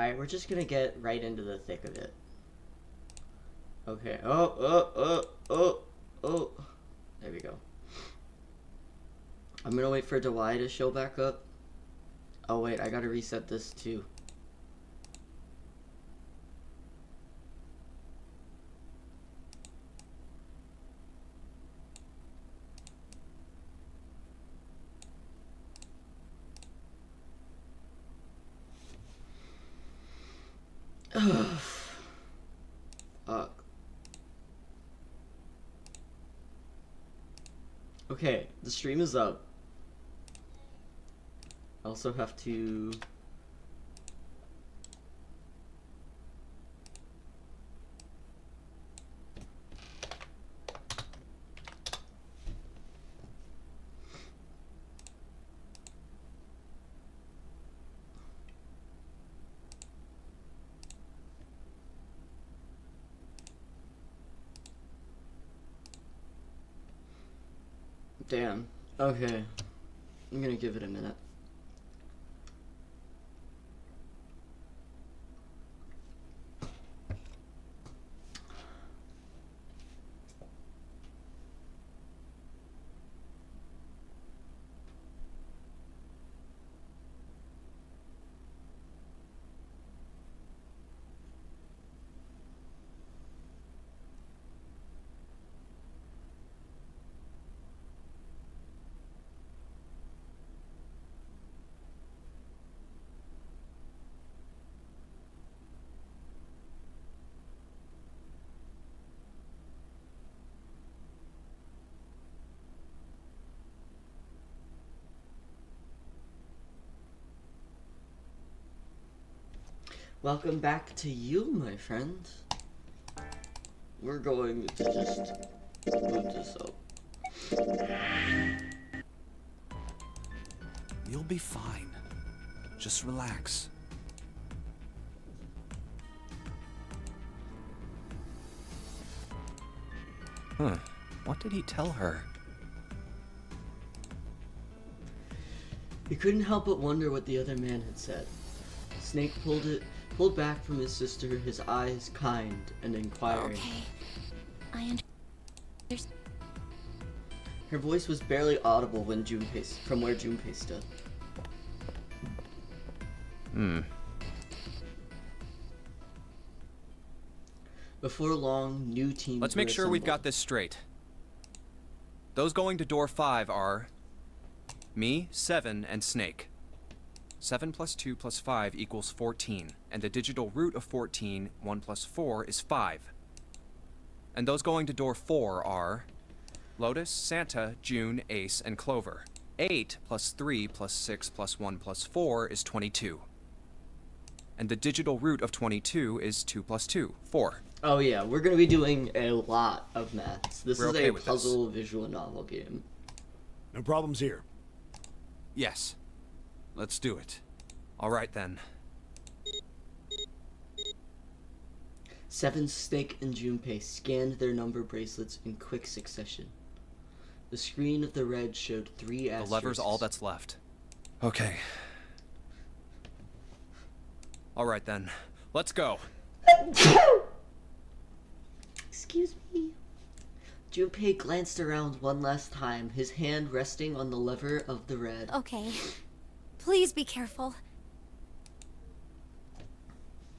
Alright, we're just gonna get right into the thick of it. Okay. Oh. There we go. I'm gonna wait for Dewey to show back up. Oh wait, I gotta reset this too. Fuck. Okay, the stream is up. I also have to... Damn. Okay. I'm gonna give it a minute. Welcome back to you, my friend. We're going to just boot this up. You'll be fine. Just relax. What did he tell her? He couldn't help but wonder what the other man had said. Snake pulled back from his sister, his eyes kind and inquiring. Okay, I understand. Her voice was barely audible when from where Junpei stood. Before long, new teams. Let's make sure we've got this straight. Those going to door 5 are me, 7, and Snake. 7 plus 2 plus 5 equals 14, and the digital root of 14, 1 plus 4, is 5. And those going to door 4 are Lotus, Santa, June, Ace, and Clover. 8 plus 3 plus 6 plus 1 plus 4 is 22. And the digital root of 22 is 2 plus 2, 4. Oh yeah, we're gonna be doing a lot of maths. This is okay a with puzzle visual novel game. No problems here. Yes. Let's do it. All right then. 7, Snake, and Junpei scanned their number bracelets in quick succession. The screen of the red showed 3 asterisks. The lever's all that's left. Okay. All right then. Let's go. Excuse me. Junpei glanced around one last time, his hand resting on the lever of the red. Okay, please be careful.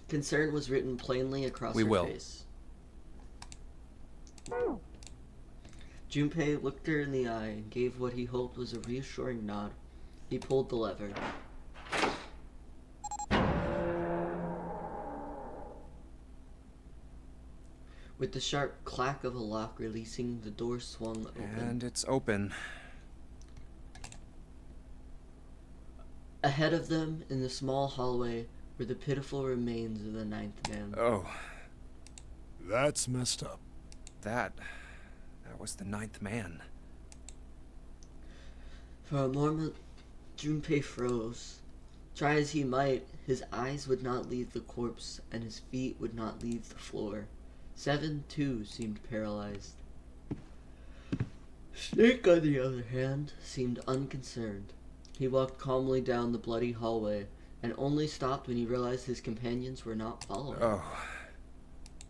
Concern was written plainly across her face. Junpei looked her in the eye and gave what he hoped was a reassuring nod. He pulled the lever. With the sharp clack of a lock releasing, the door swung open. And it's open. Ahead of them, in the small hallway, were the pitiful remains of the 9th man. Oh. That's messed up. That was the 9th man. For a moment, Junpei froze. Try as he might, his eyes would not leave the corpse, and his feet would not leave the floor. 7, too, seemed paralyzed. Snake, on the other hand, seemed unconcerned. He walked calmly down the bloody hallway, and only stopped when he realized his companions were not following. Oh.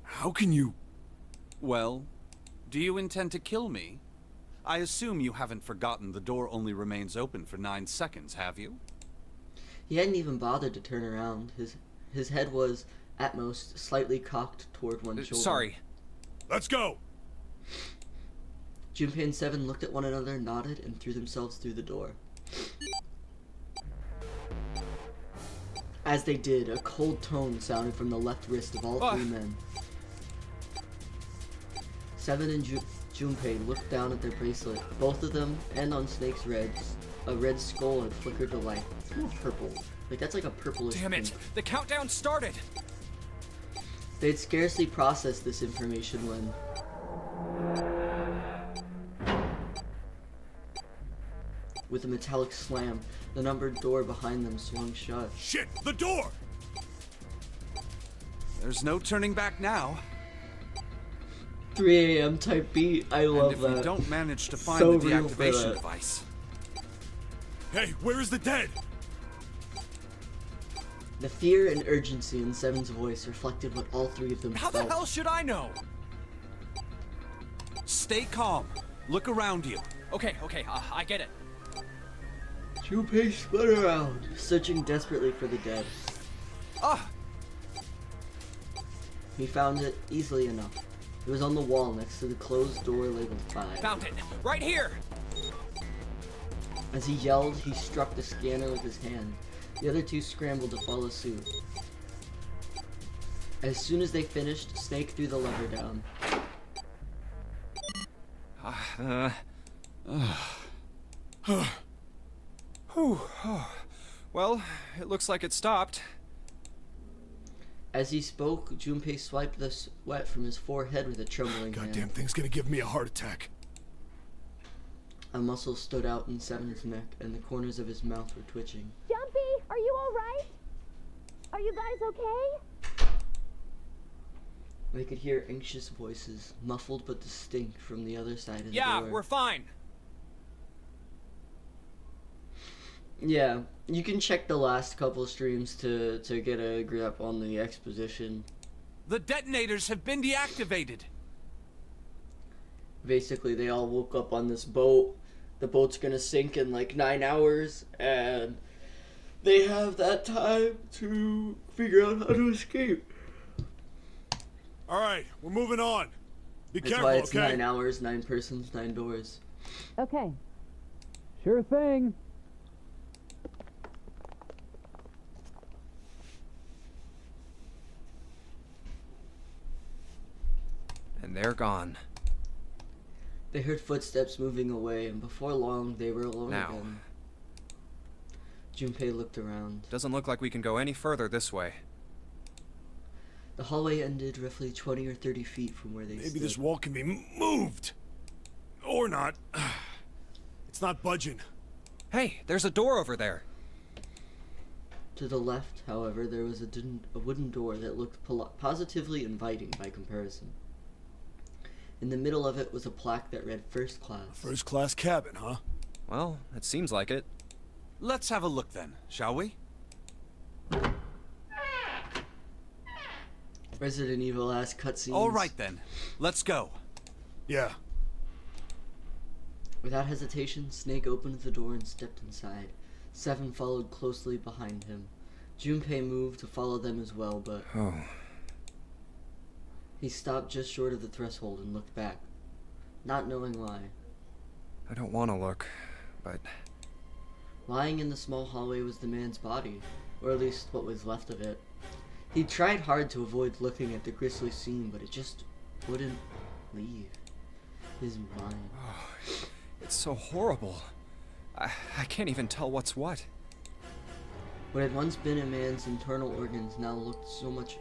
How can you... Well, do you intend to kill me? I assume you haven't forgotten the door only remains open for 9 seconds, have you? He hadn't even bothered to turn around. His head was, at most, slightly cocked toward one shoulder. Sorry. Let's go! Junpei and Seven looked at one another, nodded, and threw themselves through the door. As they did, a cold tone sounded from the left wrist of all three men. Seven and Junpei looked down at their bracelet. Both of them, and on Snake's a red skull had flickered to life. It's more purple. Like, that's like a purplish Damn it! pink. The countdown started! They'd scarcely processed this information when... With a metallic slam, the numbered door behind them swung shut. Shit! The door! There's no turning back now. 3 a.m. type beat. I love And if that. we don't manage to find So the real for deactivation that. device, Hey, where is the dead? The fear and urgency in Seven's voice reflected what all three of them How felt. the hell should I know? stay calm. Look around you. Okay, I get it. Junpei spun around, searching desperately for the dead. Ah! He found it easily enough. It was on the wall next to the closed door labeled 5. Found it! Right here! As he yelled, he struck the scanner with his hand. The other two scrambled to follow suit. As soon as they finished, Snake threw the lever down. Whew. Well, it looks like it stopped. As he spoke, Junpei swiped the sweat from his forehead with a trembling Goddamn hand. thing's gonna give me a heart attack. A muscle stood out in Seven's neck, and the corners of his mouth were twitching. Jumpy, are you alright? Are you guys okay? They could hear anxious voices, muffled but distinct, from the other side of the Yeah, door. we're fine. Yeah, you can check the last couple streams to get a grip on the exposition. The detonators have been deactivated. Basically, they all woke up on this boat. The boat's gonna sink in like 9 hours, and they have that time to figure out how to escape. Alright, we're moving on. Be That's careful, why it's okay? 9 hours, 9 persons, 9 doors. Okay. Sure thing. And they're gone. They heard footsteps moving away, and before long, they were alone Now. again. Junpei looked around. Doesn't look like we can go any further this way. The hallway ended roughly 20 or 30 feet from where they Maybe stood. this wall can be moved. Or not. It's not budging. Hey, there's a door over there. To the left, however, there was a wooden door that looked positively inviting by comparison. In the middle of it was a plaque that read First Class. First class cabin, huh? Well, it seems like it. Let's have a look then, shall we? Resident Evil-ass cutscenes. All right then, let's go. Yeah. Without hesitation, Snake opened the door and stepped inside. Seven followed closely behind him. Junpei moved to follow them as well, but Oh. he stopped just short of the threshold and looked back, not knowing why. I don't want to look, but Lying in the small hallway was the man's body, or at least what was left of it. He tried hard to avoid looking at the grisly scene, but it just wouldn't leave his mind. it's so horrible. I can't even tell what's what. What had once been a man's internal organs now looked so much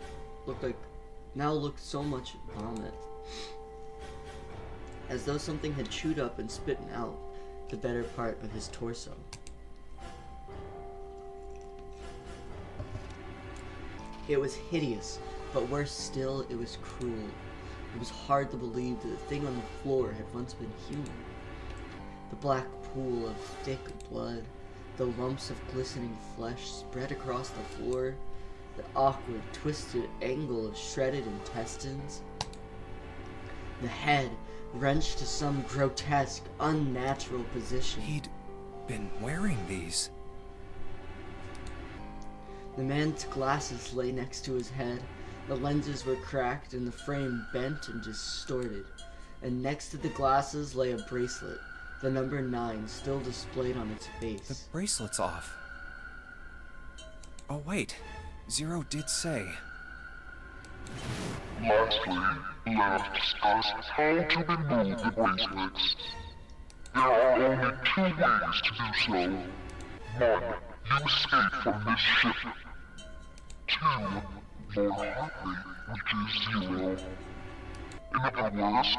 vomit. As though something had chewed up and spitten out the better part of his torso. It was hideous, but worse still, it was cruel. It was hard to believe that the thing on the floor had once been human. The black pool of thick blood, The lumps of glistening flesh spread across the floor, the awkward, twisted angle of shredded intestines, the head wrenched to some grotesque, unnatural position. He'd been wearing these. The man's glasses lay next to his head. The lenses were cracked and the frame bent and distorted. And next to the glasses lay a bracelet, the number 9 still displayed on its The face. bracelet's off. Oh, wait. Zero did say. Lastly, let us discuss how to remove the bracelets. There are only 2 ways to do so. 1. You escape from this ship. 2. Your heart rate reaches 0. In other words,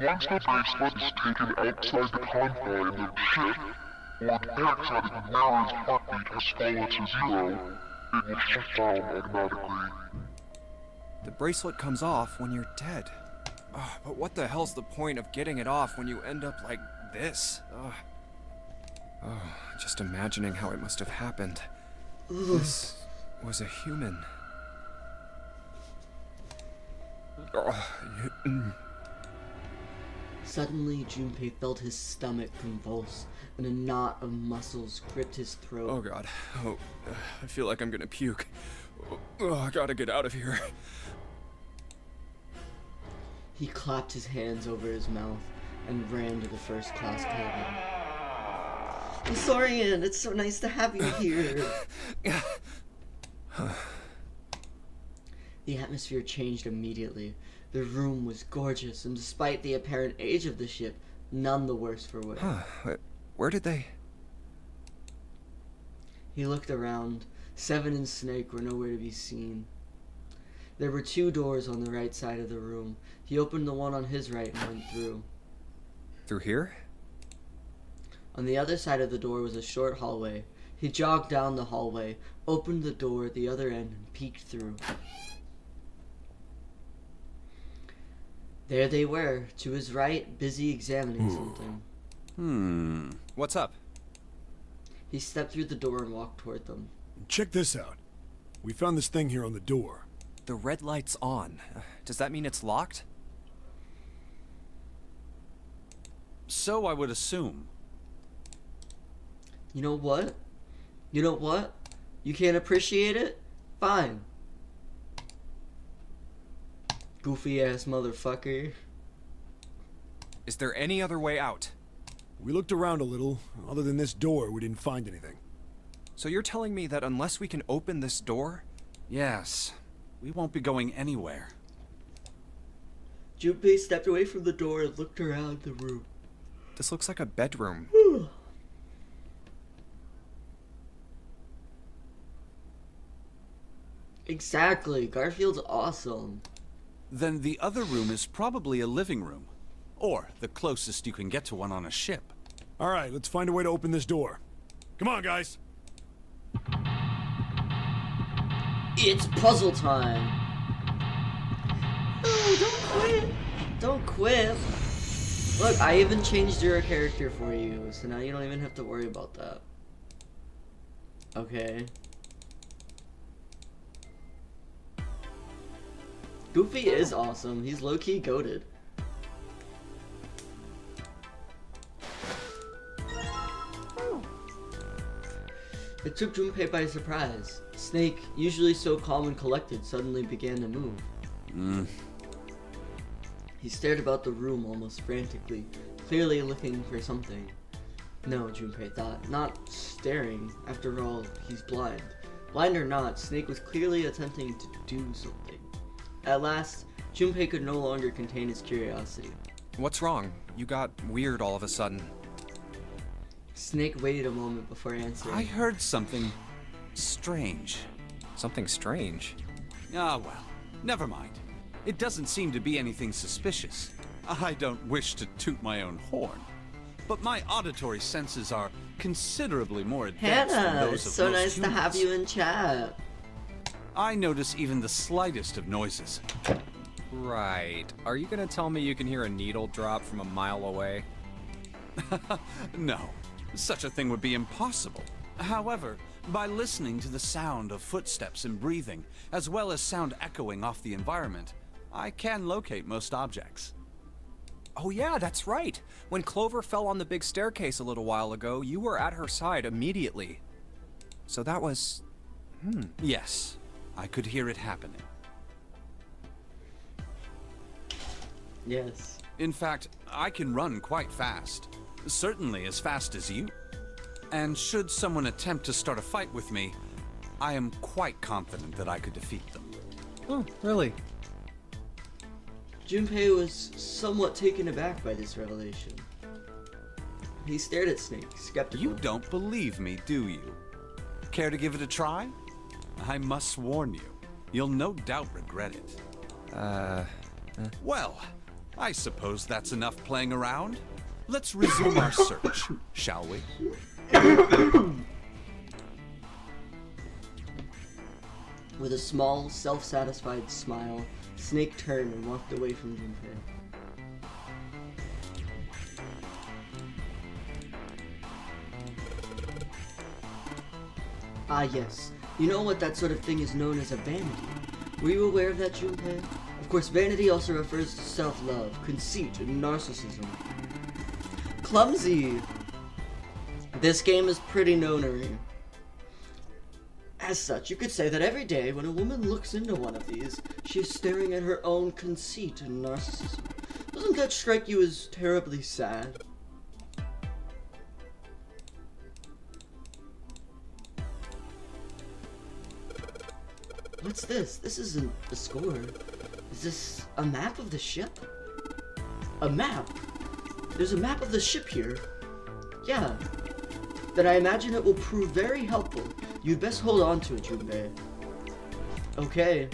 once the bracelet is taken outside the confines of the ship, or detects that its wearer's heartbeat has fallen to 0, it will shut down automatically. The bracelet comes off when you're dead. Oh, but what the hell's the point of getting it off when you end up like this? Oh, just imagining how it must have happened. This was a human. Suddenly, Junpei felt his stomach convulse, and a knot of muscles gripped his throat. Oh god. Oh, I feel like I'm gonna puke. Oh, I gotta get out of here. He clapped his hands over his mouth and ran to the first-class cabin. I'm sorry, Ann. It's so nice to have you here. The atmosphere changed immediately. The room was gorgeous, and despite the apparent age of the ship, none the worse for wear. Where did they... He looked around. Seven and Snake were nowhere to be seen. There were 2 doors on the right side of the room. He opened the one on his right and went through. Through here? On the other side of the door was a short hallway. He jogged down the hallway, opened the door at the other end, and peeked through. There they were, to his right, busy examining something. What's up? He stepped through the door and walked toward them. Check this out. We found this thing here on the door. The red light's on. Does that mean it's locked? So I would assume. You know what? You know what? You can't appreciate it? Fine. Goofy ass motherfucker. Is there any other way out? We looked around a little. Other than this door, we didn't find anything. So you're telling me that unless we can open this door... Yes. We won't be going anywhere. Junpei stepped away from the door and looked around the room. This looks like a bedroom. Exactly. Garfield's awesome. Then the other room is probably a living room. Or the closest you can get to one on a ship. Alright, let's find a way to open this door. Come on, guys. It's puzzle time. No, don't quit. Don't quit. Look, I even changed your character for you, so now you don't even have to worry about that. Okay. Goofy is awesome. He's low-key goated. It took Junpei by surprise. Snake, usually so calm and collected, suddenly began to move. He stared about the room almost frantically, clearly looking for something. No, Junpei thought, not staring. After all, he's blind. Blind or not, Snake was clearly attempting to do something. At last, Junpei could no longer contain his curiosity. What's wrong? You got weird all of a sudden. Snake waited a moment before answering. I heard something strange. Something strange. Ah, well, never mind. It doesn't seem to be anything suspicious. I don't wish to toot my own horn, but my auditory senses are considerably more advanced than Hannah, those it's of so most nice to have humans. you in chat. I notice even the slightest of noises. Right. Are you gonna tell me you can hear a needle drop from a mile away? No, such a thing would be impossible. However, by listening to the sound of footsteps and breathing, as well as sound echoing off the environment, I can locate most objects. Oh yeah, that's right. When Clover fell on the big staircase a little while ago, you were at her side immediately. So that was... Yes, I could hear it happening. Yes. In fact, I can run quite fast. Certainly as fast as you. And should someone attempt to start a fight with me, I am quite confident that I could defeat them. Oh, really? Junpei was somewhat taken aback by this revelation. He stared at Snake, skeptical. You don't believe me, do you? Care to give it a try? I must warn you, you'll no doubt regret it. Well, I suppose that's enough playing around. Let's resume our search, shall we? With a small, self-satisfied smile, Snake turned and walked away from Junpei. Ah yes, you know what that sort of thing is known as a vanity. Were you aware of that, Junpei? Of course, vanity also refers to self-love, conceit, and narcissism. Clumsy! This game is pretty nonary. As such, you could say that every day when a woman looks into one of these, she is staring at her own conceit and narcissism. Doesn't that strike you as terribly sad? What's this? This isn't a score. Is this a map of the ship? A map? There's a map of the ship here. Yeah. Then I imagine it will prove very helpful. You'd best hold on to it, Junpei. Okay.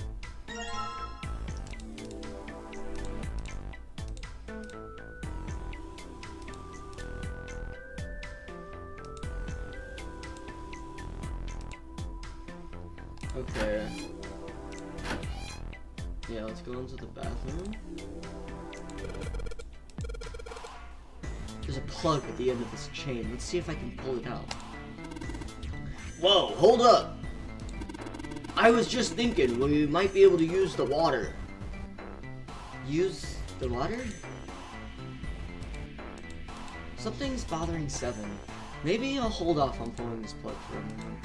Okay. Yeah, let's go into the bathroom. There's a plug at the end of this chain. Let's see if I can pull it out. Whoa, hold up! I was just thinking we might be able to use the water. Use the water? Something's bothering Seven. Maybe I'll hold off on pulling this plug for a moment.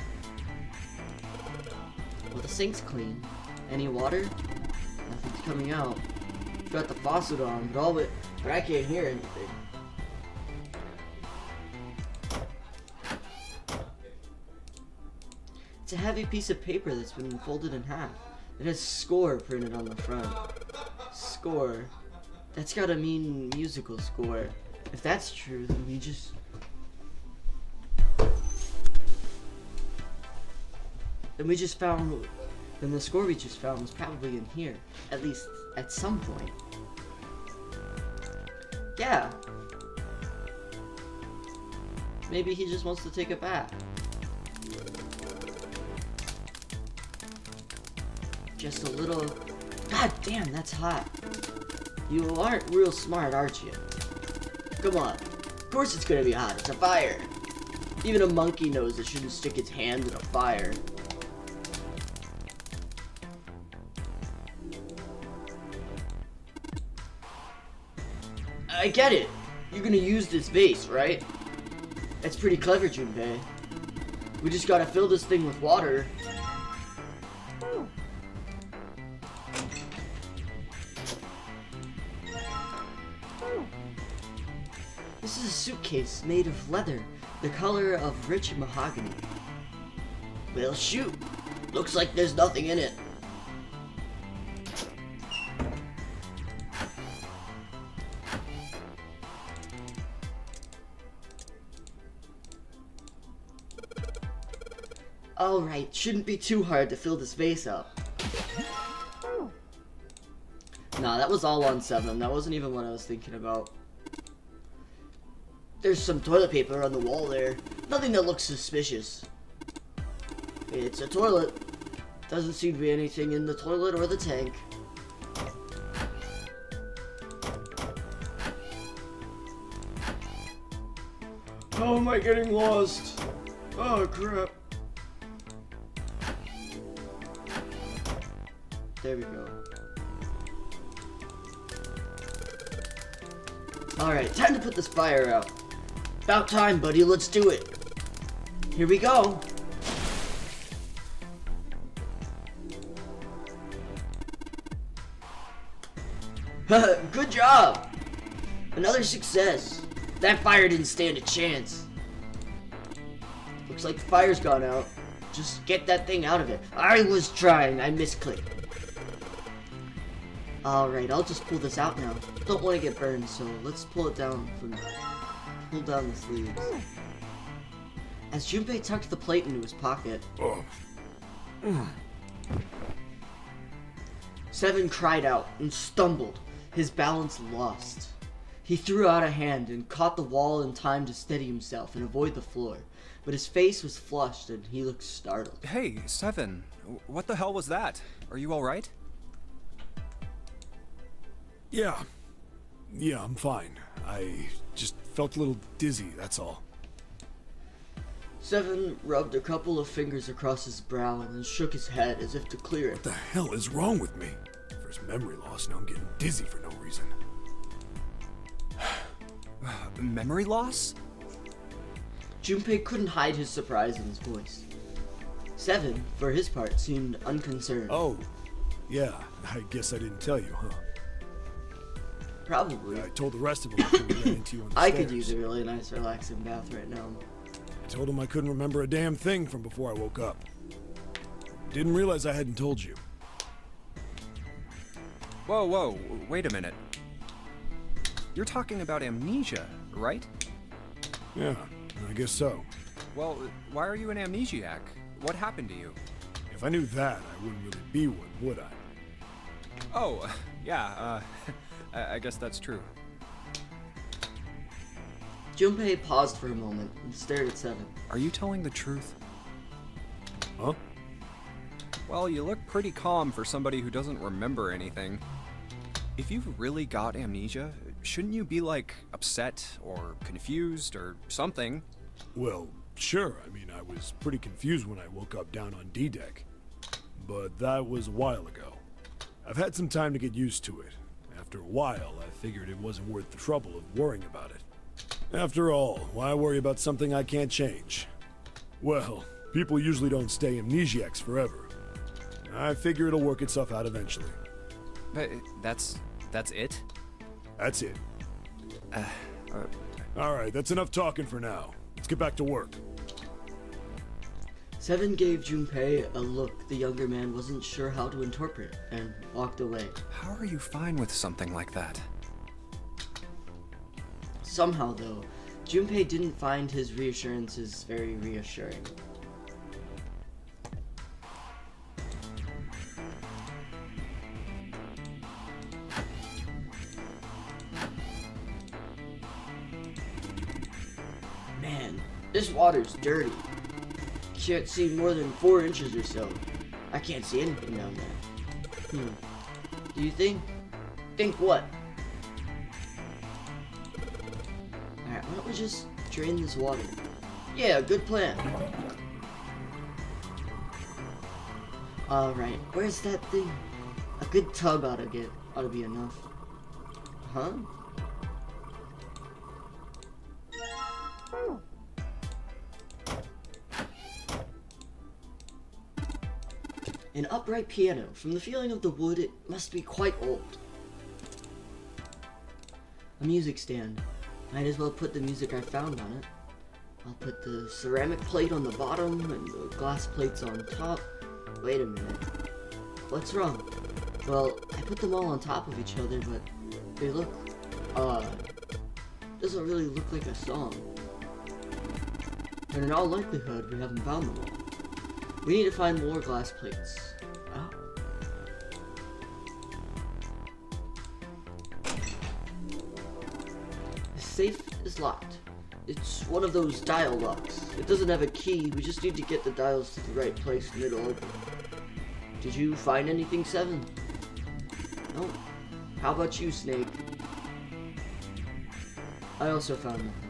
Well, the sink's clean. Any water? Nothing's coming out. Got the faucet on, but I can't hear anything. It's a heavy piece of paper that's been folded in half. It has score printed on the front. Score. That's gotta mean musical score. If that's true, then we just... Then the score we just found was probably in here. At least, at some point. Yeah. Maybe he just wants to take a bath. Just a little... God damn, that's hot. You aren't real smart, aren't you? Come on. Of course it's gonna be hot. It's a fire. Even a monkey knows it shouldn't stick its hand in a fire. I get it. You're gonna use this vase, right? That's pretty clever, Junpei. We just gotta fill this thing with water. This is a suitcase made of leather, the color of rich mahogany. Well, shoot. Looks like there's nothing in it. Alright, shouldn't be too hard to fill this vase up. Nah, that was all on 7. That wasn't even what I was thinking about. There's some toilet paper on the wall there. Nothing that looks suspicious. It's a toilet. Doesn't seem to be anything in the toilet or the tank. How am I getting lost? Oh crap. There we go. Alright, time to put this fire out. About time, buddy, let's do it. Here we go. Good job! Another success. That fire didn't stand a chance. Looks like the fire's gone out. Just get that thing out of it. I was trying, I misclicked. Alright, I'll just pull this out now. Don't want to get burned, so let's pull it down pull down the sleeves. As Junpei tucked the plate into his pocket, Seven cried out and stumbled, his balance lost. He threw out a hand and caught the wall in time to steady himself and avoid the floor, but his face was flushed and he looked startled. Hey, Seven. What the hell was that? Are you alright? Yeah. Yeah, I'm fine. I just felt a little dizzy, that's all. Seven rubbed a couple of fingers across his brow and then shook his head as if to clear it. What the hell is wrong with me? First memory loss, now I'm getting dizzy for no reason. Memory loss? Junpei couldn't hide his surprise in his voice. Seven, for his part, seemed unconcerned. Oh, yeah, I guess I didn't tell you, huh? Probably. I told the rest of them before we ran into you on the I stairs. could use a really nice relaxing bath right now. I told them I couldn't remember a damn thing from before I woke up. Didn't realize I hadn't told you. Whoa, wait a minute. You're talking about amnesia, right? Yeah, I guess so. Well, why are you an amnesiac? What happened to you? If I knew that, I wouldn't really be one, would I? Oh, yeah, I guess that's true. Junpei paused for a moment and stared at Seven. Are you telling the truth? Huh? Well, you look pretty calm for somebody who doesn't remember anything. If you've really got amnesia, shouldn't you be, like, upset or confused or something? Well, sure. I mean, I was pretty confused when I woke up down on D-Deck. But that was a while ago. I've had some time to get used to it. After a while, I figured it wasn't worth the trouble of worrying about it. After all, why worry about something I can't change? Well, people usually don't stay amnesiacs forever. I figure it'll work itself out eventually. But that's it? That's it. Alright, that's enough talking for now. Let's get back to work. Seven gave Junpei a look the younger man wasn't sure how to interpret and walked away. How are you fine with something like that? Somehow, though, Junpei didn't find his reassurances very reassuring. Man, this water's dirty. Can't see more than 4 inches or so. I can't see anything down there. Do you think? Think what? Alright, why don't we just drain this water? Yeah, good plan. Alright, where's that thing? A good tub ought to be enough. Huh? An upright piano. From the feeling of the wood, it must be quite old. A music stand. Might as well put the music I found on it. I'll put the ceramic plate on the bottom and the glass plates on top. Wait a minute. What's wrong? Well, I put them all on top of each other, but they look odd. Doesn't really look like a song. And in all likelihood, we haven't found them all. We need to find more glass plates. Oh. The safe is locked. It's one of those dial locks. It doesn't have a key, we just need to get the dials to the right place and it'll open. Did you find anything, Seven? No. How about you, Snake? I also found nothing.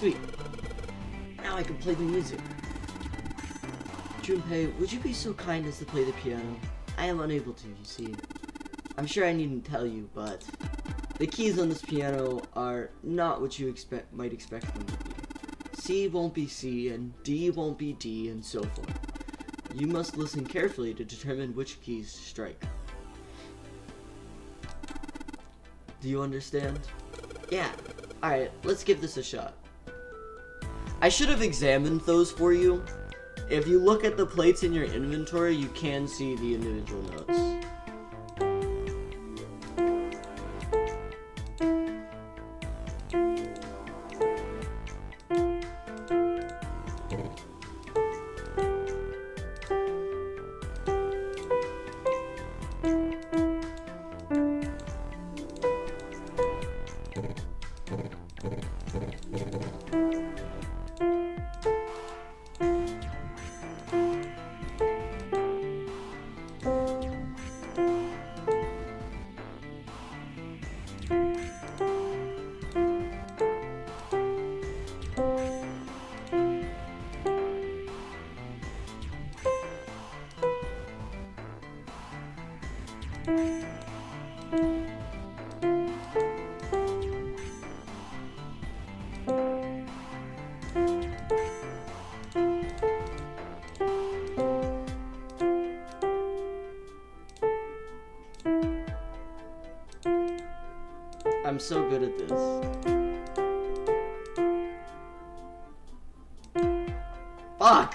Sweet. Now I can play the music. Junpei, would you be so kind as to play the piano? I am unable to, you see. I'm sure I needn't tell you, but the keys on this piano are not what you might expect them to be. C won't be C, and D won't be D, and so forth. You must listen carefully to determine which keys to strike. Do you understand? Yeah. Alright, let's give this a shot. I should have examined those for you. If you look at the plates in your inventory, you can see the individual notes. I'm so good at this. Fuck!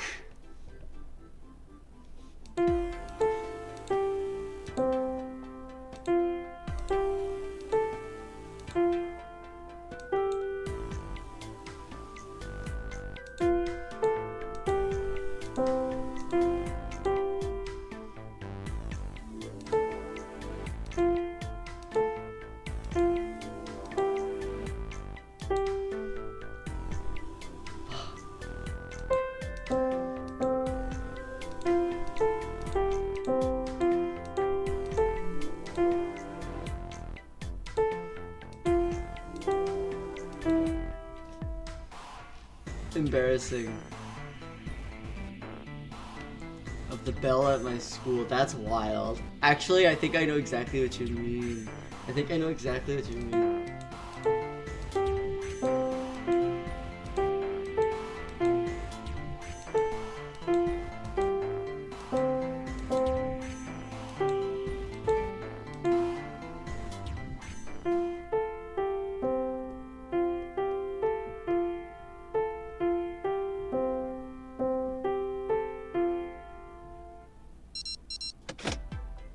Embarrassing. Of the bell at my school. That's wild. Actually, I think I know exactly what you mean. I think I know exactly what you mean.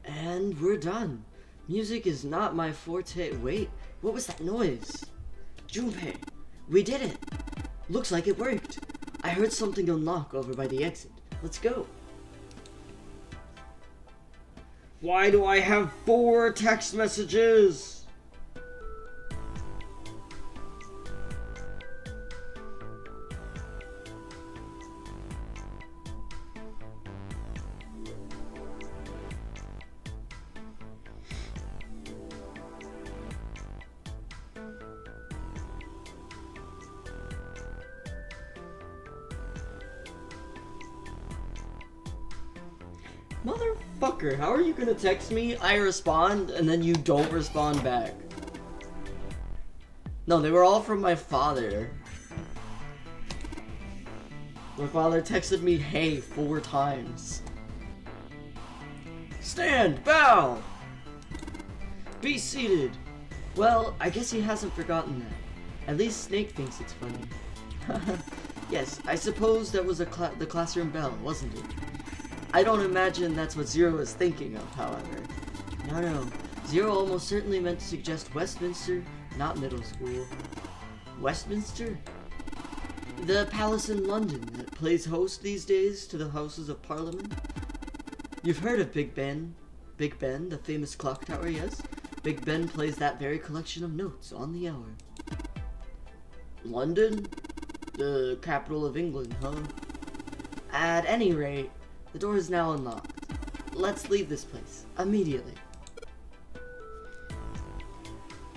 And we're done. Music is not my forte. Wait, what was that noise? Junpei, we did it. Looks like it worked. I heard something unlock over by the exit. Let's go. Why do I have 4 text messages? Motherfucker, how are you gonna text me, I respond, and then you don't respond back? No, they were all from my father. My father texted me, hey, 4 times. Stand! Bow! Be seated! Well, I guess he hasn't forgotten that. At least Snake thinks it's funny. Yes, I suppose that was the classroom bell, wasn't it? I don't imagine that's what Zero is thinking of, however. No. Zero almost certainly meant to suggest Westminster, not middle school. Westminster? The palace in London that plays host these days to the Houses of Parliament? You've heard of Big Ben. Big Ben, the famous clock tower, yes? Big Ben plays that very collection of notes on the hour. London? The capital of England, huh? At any rate, the door is now unlocked. Let's leave this place, immediately.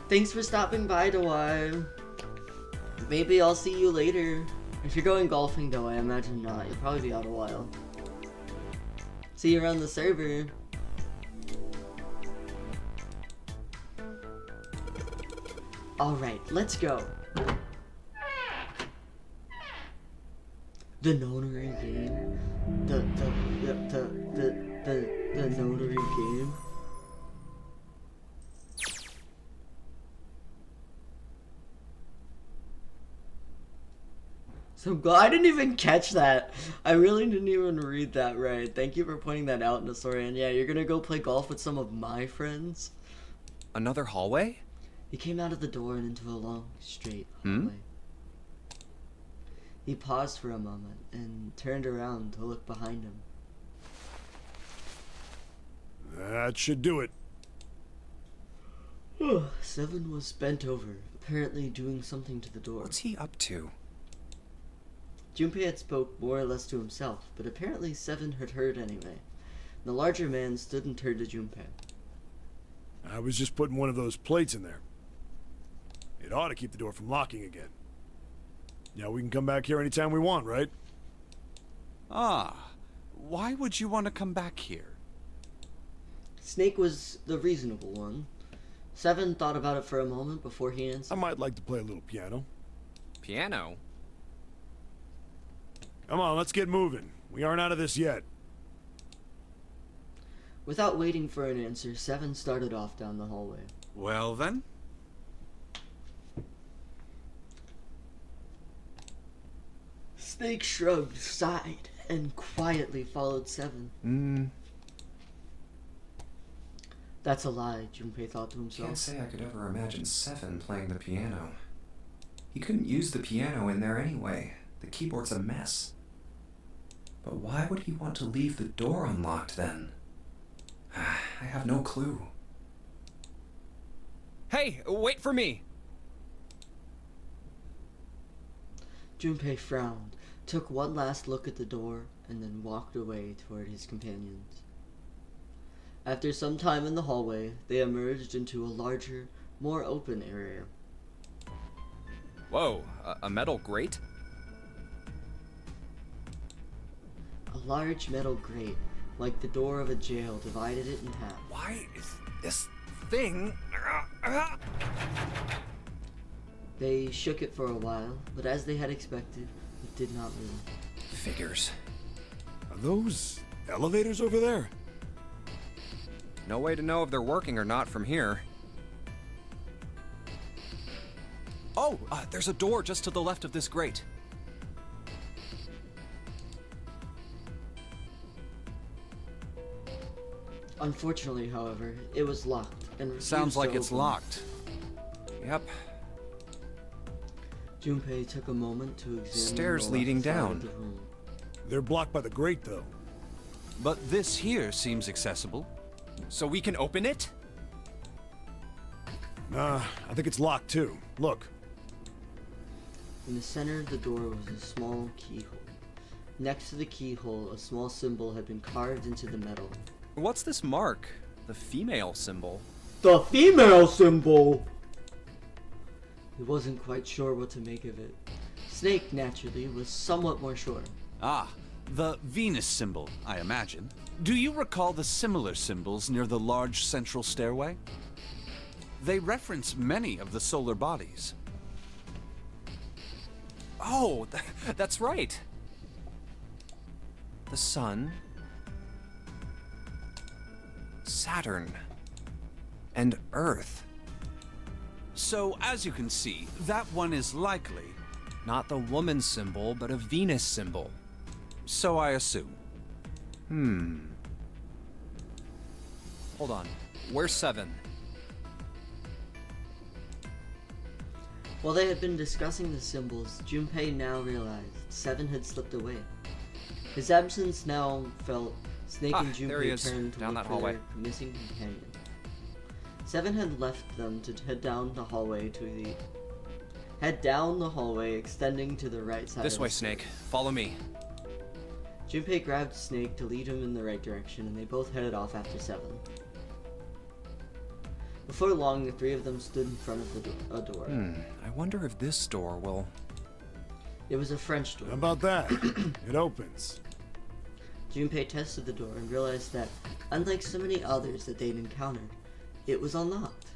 Thanks for stopping by, Dewey. Maybe I'll see you later. If you're going golfing though, I imagine not. You'll probably be out a while. See you around the server. Alright, let's go. The Nonary game. The Nonary game. So glad I didn't even catch that. I really didn't even read that right. Thank you for pointing that out, Nonary. And yeah, you're gonna go play golf with some of my friends. Another hallway? He came out of the door and into a long, straight hallway. He paused for a moment and turned around to look behind him. That should do it. Seven was bent over, apparently doing something to the door. What's he up to? Junpei had spoke more or less to himself, but apparently Seven had heard anyway. The larger man stood and turned to Junpei. I was just putting one of those plates in there. It ought to keep the door from locking again. Now we can come back here anytime we want, right? Ah, why would you want to come back here? Snake was the reasonable one. Seven thought about it for a moment before he answered. I might like to play a little piano. Piano? Come on, let's get moving. We aren't out of this yet. Without waiting for an answer, Seven started off down the hallway. Well then. Snake shrugged, sighed, and quietly followed Seven. That's a lie, Junpei thought to himself. Can't say I could ever imagine Seven playing the piano. He couldn't use the piano in there anyway. The keyboard's a mess. But why would he want to leave the door unlocked then? I have no clue. Hey, wait for me! Junpei frowned, took one last look at the door, and then walked away toward his companions. After some time in the hallway, they emerged into a larger, more open area. Whoa, a metal grate? A large metal grate, like the door of a jail, divided it in half. Why is this thing... They shook it for a while, but as they had expected, it did not move. Figures. Are those elevators over there? No way to know if they're working or not from here. Oh, there's a door just to the left of this grate. Unfortunately, however, it was locked and refused Sounds like to it's open. locked. Yep. Junpei took a moment to examine Stairs the leading left side down. of the room. They're blocked by the grate, though. But this here seems accessible. So we can open it? Nah, I think it's locked too. Look. In the center of the door was a small keyhole. Next to the keyhole, a small symbol had been carved into the metal. What's this mark? The female symbol. The female symbol! He wasn't quite sure what to make of it. Snake, naturally, was somewhat more sure. Ah, the Venus symbol, I imagine. Do you recall the similar symbols near the large central stairway? They reference many of the solar bodies. Oh, that's right. The sun, Saturn, and Earth. So, as you can see, that one is likely. Not the woman symbol, but a Venus symbol. So I assume. Hold on. Where's 7? While they had been discussing the symbols, Junpei now realized 7 had slipped away. His absence now felt. Snake and there he Junpei is, turned to down look that for hallway. their missing companion. 7 had left them to head down the hallway extending to the right side. This of way, the Snake. stairs. Follow me. Junpei grabbed Snake to lead him in the right direction, and they both headed off after 7. Before long, the three of them stood in front of a door. I wonder if this door will... It was a French door. How about that? It opens. Junpei tested the door and realized that, unlike so many others that they'd encountered, it was unlocked.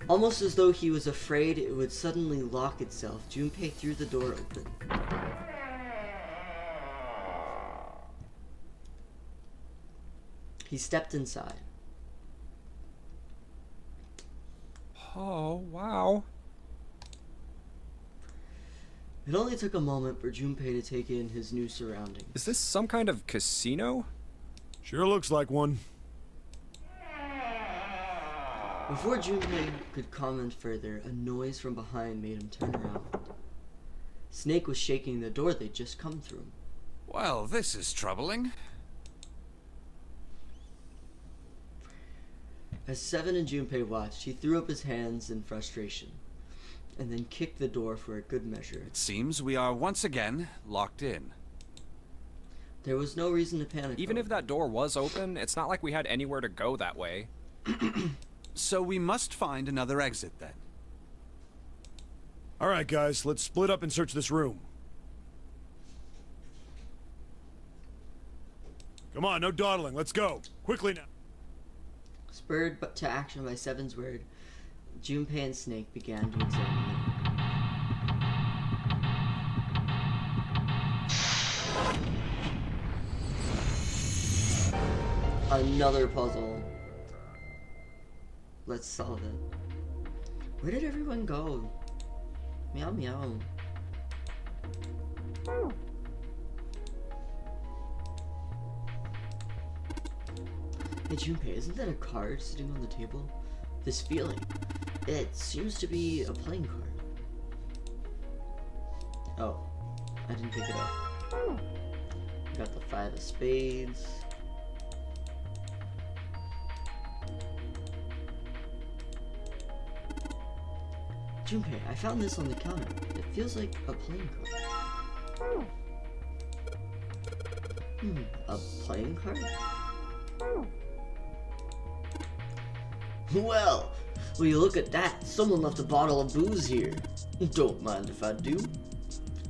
Almost as though he was afraid it would suddenly lock itself, Junpei threw the door open. He stepped inside. Oh, wow. It only took a moment for Junpei to take in his new surroundings. Is this some kind of casino? Sure looks like one. Before Junpei could comment further, a noise from behind made him turn around. Snake was shaking the door they'd just come through. Well, this is troubling. As Seven and Junpei watched, he threw up his hands in frustration, and then kicked the door for a good measure. It seems we are once again locked in. There was no reason to panic. Even if that door was open, it's not like we had anywhere to go that way. So we must find another exit then. Alright guys, let's split up and search this room. Come on, no dawdling, let's go. Quickly now. Spurred to action by Seven's word, Junpei and Snake began to examine it. Another puzzle. Let's solve it. Where did everyone go? Meow meow. Hey Junpei, isn't that a card sitting on the table? This feeling. It seems to be a playing card. Oh, I didn't pick it up. Got the 5 of spades. Junpei, I found this on the counter. It feels like a playing card. A playing card? Well, will you look at that? Someone left a bottle of booze here. Don't mind if I do.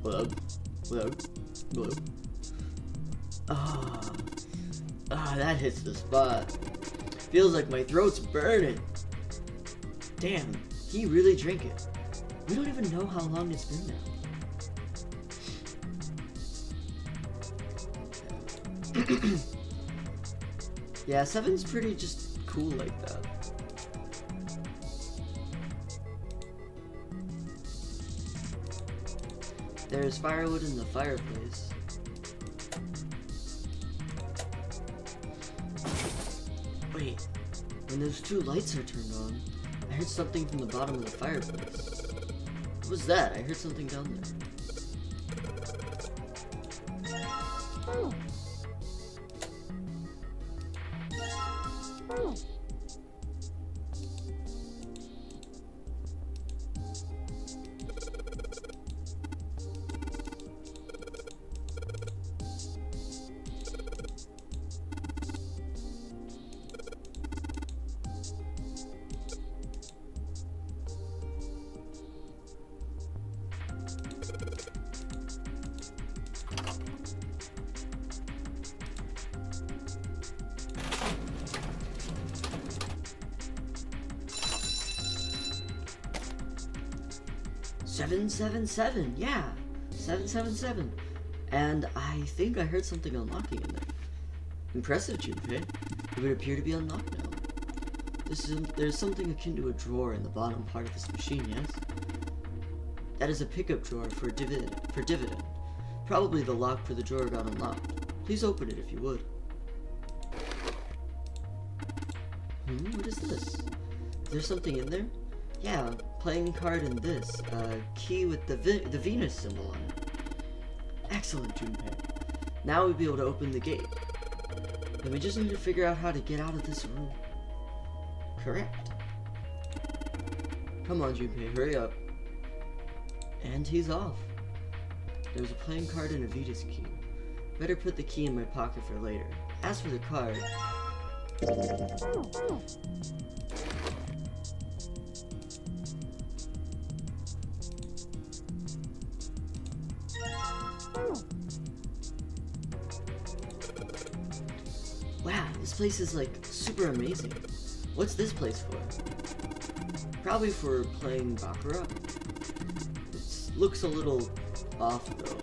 Glug, glug, glug. Ah, that hits the spot. Feels like my throat's burning. Damn, he really drank it. We don't even know how long it's been now. Yeah, Seven's pretty just cool like that. There's firewood in the fireplace. Wait, when those 2 lights are turned on, I heard something from the bottom of the fireplace. What was that? I heard something down there. Seven, 7, yeah, 777. And I think I heard something unlocking in there. Impressive, Junpei. It would appear to be unlocked now. There's something akin to a drawer in the bottom part of this machine, yes? That is a pickup drawer for dividend. Probably the lock for the drawer got unlocked. Please open it if you would. What is this? Is there something in there? Yeah, playing card in this. Key with the Venus symbol on it. Excellent, Junpei. Now we'll be able to open the gate. And we just need to figure out how to get out of this room. Correct. Come on, Junpei, hurry up. And he's off. There's a playing card and a Venus key. Better put the key in my pocket for later. As for the card... This place is like super amazing. What's this place for? Probably for playing Baccarat. It looks a little off though.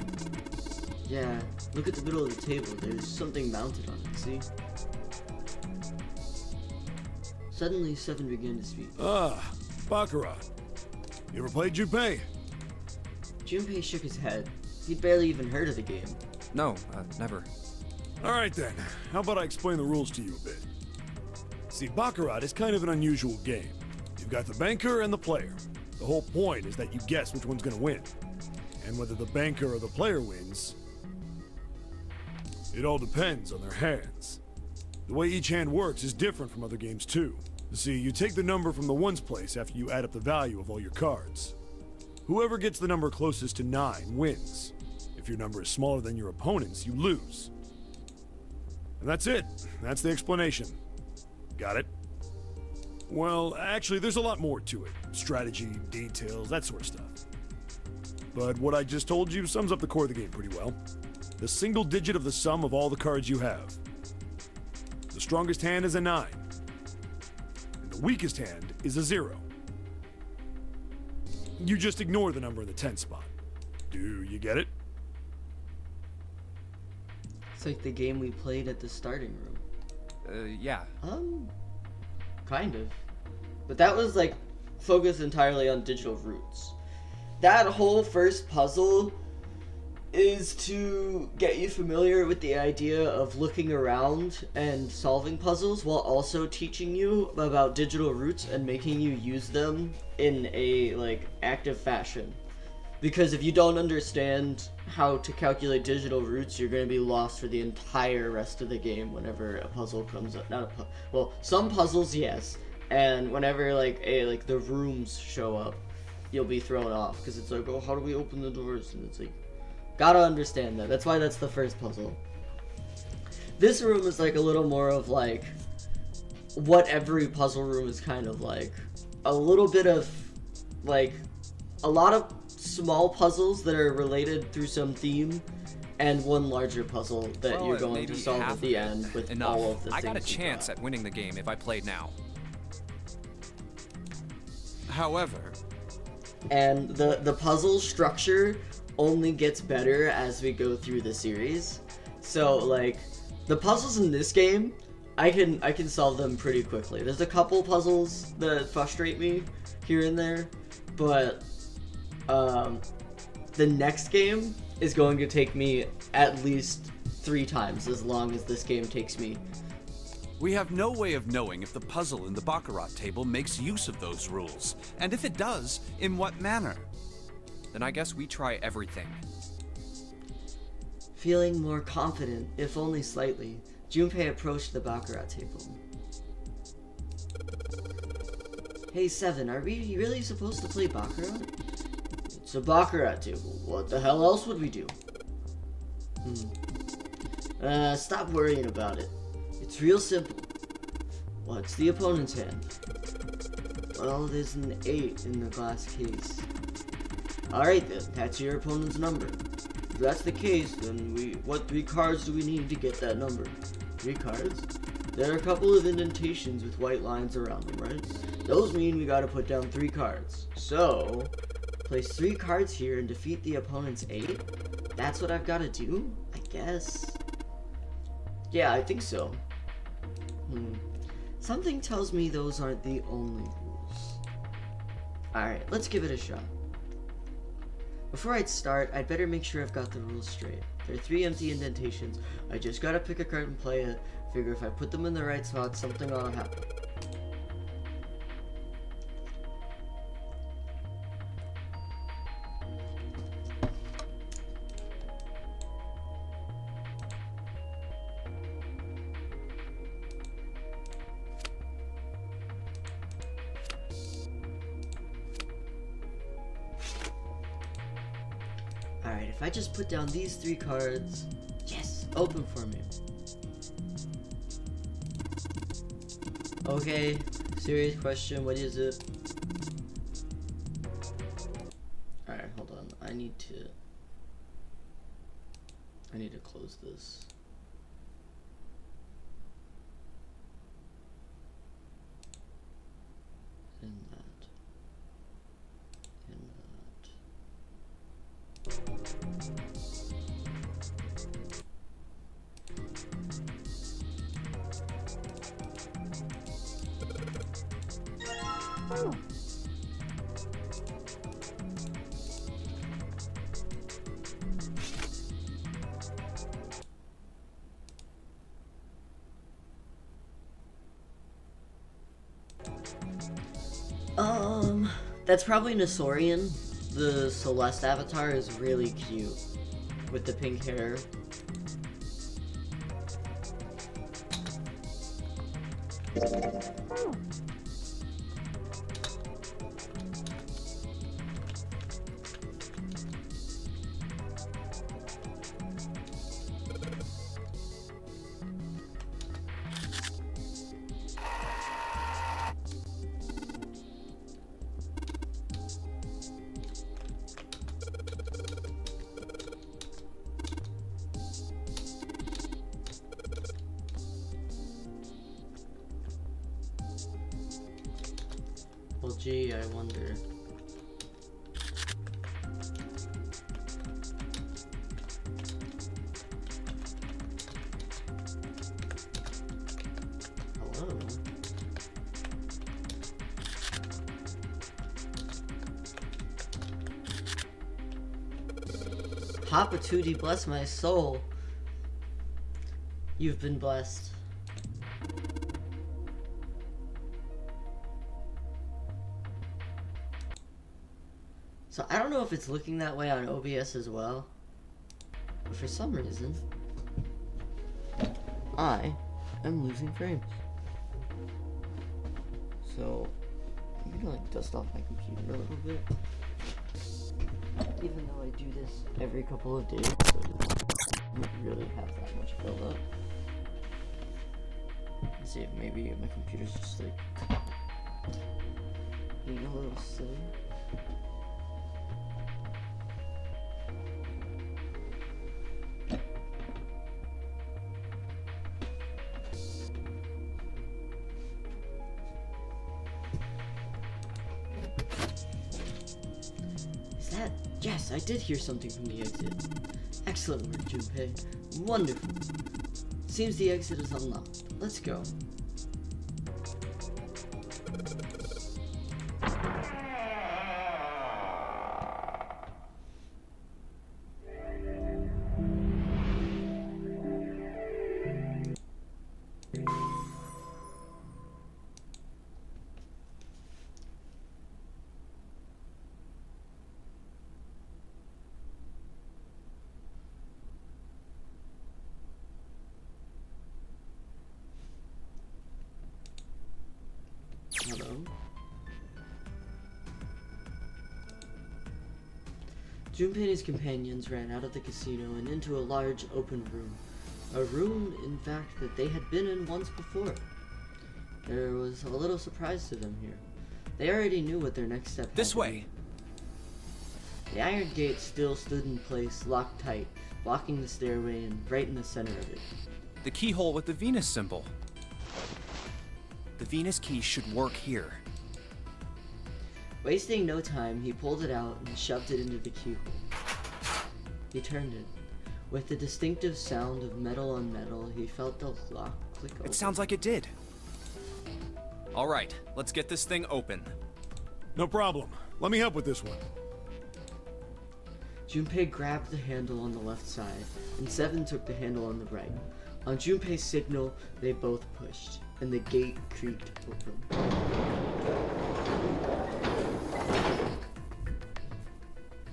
Yeah, look at the middle of the table. There's something mounted on it, see? Suddenly, Seven began to speak. Ah, Baccarat. You ever played Junpei? Junpei shook his head. He'd barely even heard of the game. No, never. Alright then, how about I explain the rules to you a bit? See, Baccarat is kind of an unusual game. You've got the banker and the player. The whole point is that you guess which one's gonna win. And whether the banker or the player wins, it all depends on their hands. The way each hand works is different from other games too. You see, you take the number from the ones place after you add up the value of all your cards. Whoever gets the number closest to 9 wins. If your number is smaller than your opponent's, you lose. And that's it. That's the explanation. Got it? Well, actually, there's a lot more to it. Strategy, details, that sort of stuff. But what I just told you sums up the core of the game pretty well. The single digit of the sum of all the cards you have. The strongest hand is a 9. And the weakest hand is a 0. You just ignore the number in the 10 spot. Do you get it? It's like the game we played at the starting room. Yeah. Kind of. But that was like focused entirely on digital roots. That whole first puzzle is to get you familiar with the idea of looking around and solving puzzles while also teaching you about digital roots and making you use them in a like active fashion. Because if you don't understand how to calculate digital roots, you're going to be lost for the entire rest of the game whenever a puzzle comes up. Well, some puzzles, yes. And whenever like the rooms show up, you'll be thrown off because it's like, oh, how do we open the doors? And it's like, gotta understand that. That's why that's the first puzzle. This room is like a little more of like what every puzzle room is kind of like. A little bit of like a lot of small puzzles that are related through some theme, and one larger puzzle that you're going to solve at the end with Enough. all of the things. I got a chance at winning the game if I played now. However, And the puzzle structure only gets better as we go through the series. So like the puzzles in this game, I can solve them pretty quickly. There's a couple puzzles that frustrate me here and there, but the next game is going to take me at least 3 times as long as this game takes me. we have no way of knowing if the puzzle in the Baccarat table makes use of those rules, and if it does, in what manner. Then I guess we try everything. Feeling more confident, if only slightly, Junpei approached the Baccarat table. Hey Seven, are we really supposed to play Baccarat? It's a Baccarat table. What the hell else would we do? Stop worrying about it. It's real simple. What's the opponent's hand? Well, there's an 8 in the glass case. Alright then, that's your opponent's number. If that's the case, then what 3 cards do we need to get that number? 3 cards? There are a couple of indentations with white lines around them, right? Those mean we gotta put down 3 cards. So, place 3 cards here and defeat the opponent's 8? That's what I've gotta do? I guess. Yeah, I think so. Something tells me those aren't the only rules. Alright, let's give it a shot. Before I start, I'd better make sure I've got the rules straight. There are 3 empty indentations. I just gotta pick a card and play it. Figure if I put them in the right spot, something ought to happen. Alright, if I just put down these 3 cards... Yes! Open for me. Okay, serious question, what is it? Alright, hold on. I need to close this. That's probably Nosaurian. The Celeste avatar is really cute with the pink hair. Well, gee, I wonder. Hello? Papa Tootie, bless my soul. You've been blessed. So I don't know if it's looking that way on OBS as well, but for some reason, I am losing frames. So I'm gonna like dust off my computer a little bit, even though I do this every couple of days, so I don't really have that much build up. Let's see if maybe my computer's just like being a little silly. Yes, I did hear something from the exit. Excellent work, Junpei. Wonderful. Seems the exit is unlocked. Let's go. Hello. Junpei and his companions ran out of the casino and into a large open room. A room, in fact, that they had been in once before. There was a little surprise to them here. They already knew what their next step had This to way. be. The iron gate still stood in place, locked tight, blocking the stairway and right in the center of it. The keyhole with the Venus symbol. The Venus key should work here. Wasting no time, he pulled it out and shoved it into the keyhole. He turned it. With the distinctive sound of metal on metal, he felt the lock click open. It sounds like it did. All right, let's get this thing open. No problem. Let me help with this one. Junpei grabbed the handle on the left side, and Seven took the handle on the right. On Junpei's signal, they both pushed, and the gate creaked open.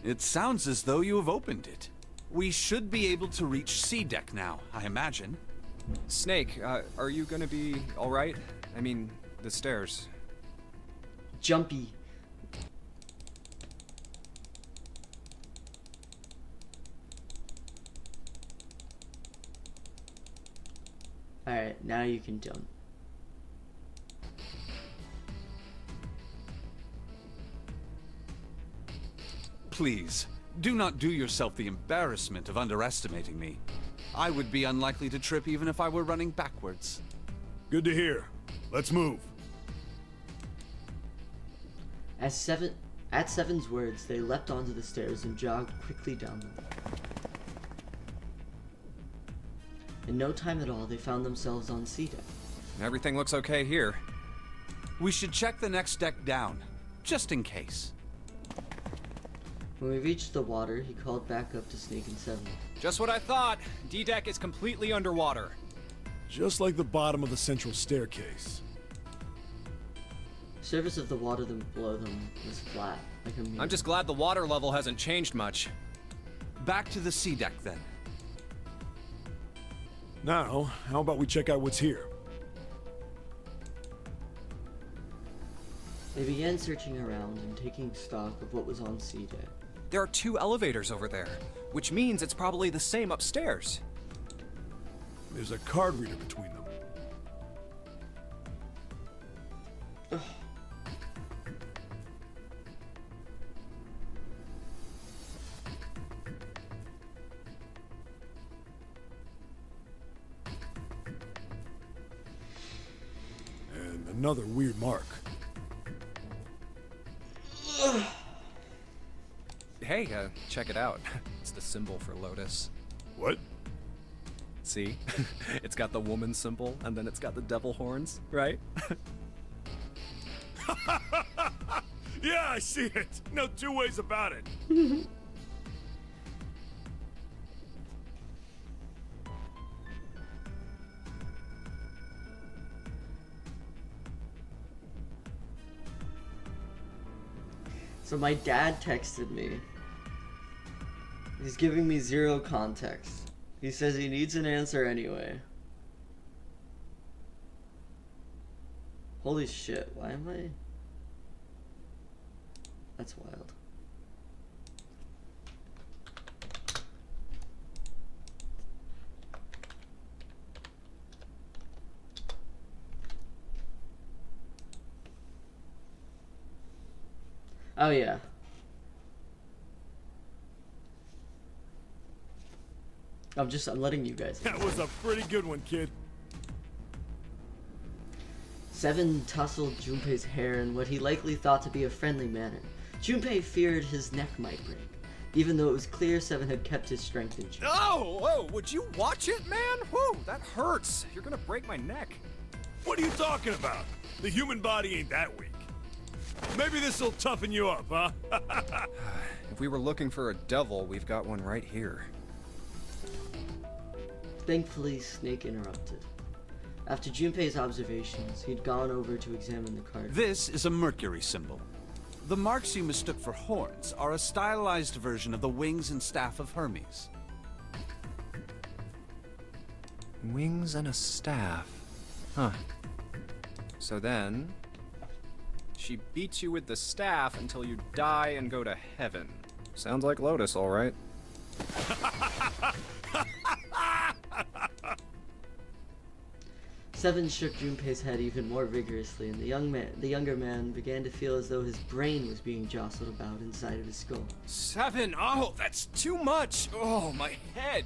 It sounds as though you have opened it. We should be able to reach C deck now, I imagine. Snake, are you gonna be all right? I mean, the stairs. Jumpy. Alright, now you can jump. Please, do not do yourself the embarrassment of underestimating me. I would be unlikely to trip even if I were running backwards. Good to hear. Let's move. At Seven's words, they leapt onto the stairs and jogged quickly down them. In no time at all, they found themselves on C deck. Everything looks okay here. We should check the next deck down, just in case. When we reached the water, he called back up to Snake and Seven. Just what I thought. D-deck is completely underwater. Just like the bottom of the central staircase. The surface of the water below them was flat, like a mirror. I'm just glad the water level hasn't changed much. Back to the sea deck then. Now, how about we check out what's here? They began searching around and taking stock of what was on C deck. There are 2 elevators over there, which means it's probably the same upstairs. There's a card reader between them. And another weird mark. Hey, check it out. It's the symbol for Lotus. What? See? It's got the woman symbol, and then it's got the devil horns, right? Yeah, I see it. No two ways about it. So my dad texted me. He's giving me 0 context. He says he needs an answer anyway. Holy shit, why am I... That's wild. Oh yeah. I'm letting you guys know. That was a pretty good one, kid. Seven tousled Junpei's hair in what he likely thought to be a friendly manner. Junpei feared his neck might break, even though it was clear Seven had kept his strength in check. Oh, whoa, would you watch it, man? Whoa, that hurts. You're gonna break my neck. What are you talking about? The human body ain't that weak. Maybe this'll toughen you up, huh? If we were looking for a devil, we've got one right here. Thankfully, Snake interrupted. After Junpei's observations, he'd gone over to examine the card. This is a Mercury symbol. The marks you mistook for horns are a stylized version of the wings and staff of Hermes. Wings and a staff. Huh. So then, she beats you with the staff until you die and go to heaven. Sounds like Lotus, all right. Seven shook Junpei's head even more vigorously, and the younger man began to feel as though his brain was being jostled about inside of his skull. 7? Oh, that's too much! Oh, my head!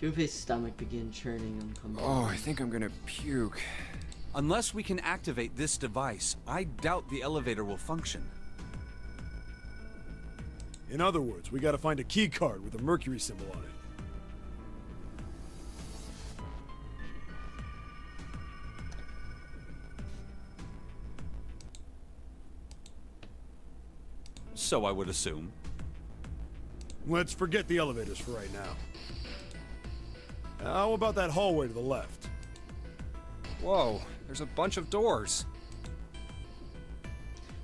Junpei's stomach began churning uncomfortably. Oh, I think I'm gonna puke. Unless we can activate this device, I doubt the elevator will function. In other words, we gotta find a key card with a Mercury symbol on it. So I would assume. Let's forget the elevators for right now. How about that hallway to the left? Whoa, there's a bunch of doors.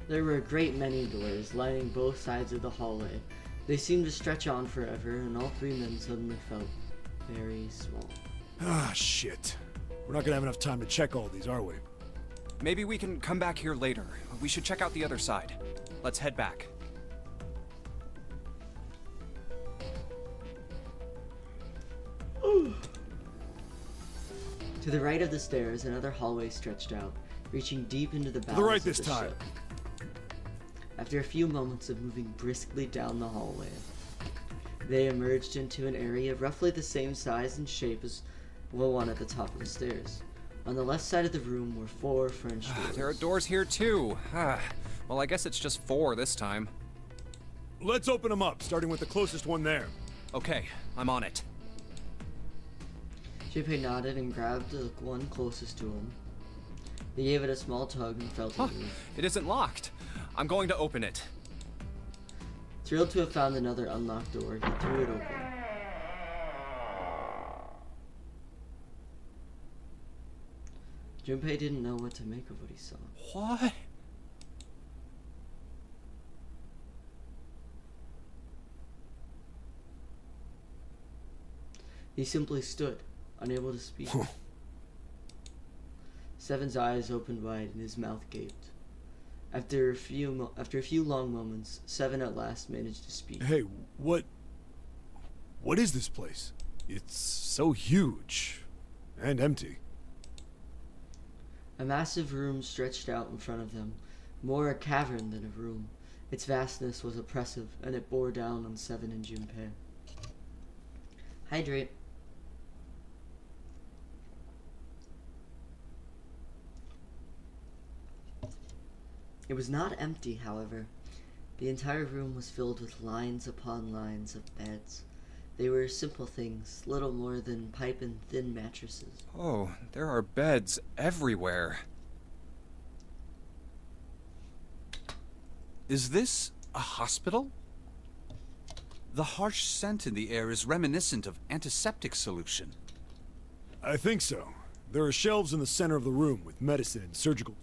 There were a great many doors lining both sides of the hallway. They seemed to stretch on forever, and all 3 men suddenly felt very small. Ah, shit. We're not gonna have enough time to check all these, are we? Maybe we can come back here later. We should check out the other side. Let's head back. To the right of the stairs, another hallway stretched out, reaching deep into the bowels the right of this the time. ship. After a few moments of moving briskly down the hallway, they emerged into an area roughly the same size and shape as the one at the top of the stairs. On the left side of the room were 4 French doors. There are doors here too. Well, I guess it's just 4 this time. Let's open them up, starting with the closest one there. Okay, I'm on it. Junpei nodded and grabbed the one closest to him. He gave it a small tug and felt it Huh, move. it isn't locked. I'm going to open it. Thrilled to have found another unlocked door, he threw it open. Junpei didn't know what to make of what he saw. What? He simply stood, unable to speak. Seven's eyes opened wide and his mouth gaped. After a few long moments, Seven at last managed to speak. Hey, what is this place? It's so huge and empty. A massive room stretched out in front of them, more a cavern than a room. Its vastness was oppressive, and it bore down on Seven and Junpei. Hydrate. It was not empty, however. The entire room was filled with lines upon lines of beds. They were simple things, little more than pipe and thin mattresses. Oh, there are beds everywhere. Is this a hospital? The harsh scent in the air is reminiscent of antiseptic solution. I think so. There are shelves in the center of the room with medicine and surgical.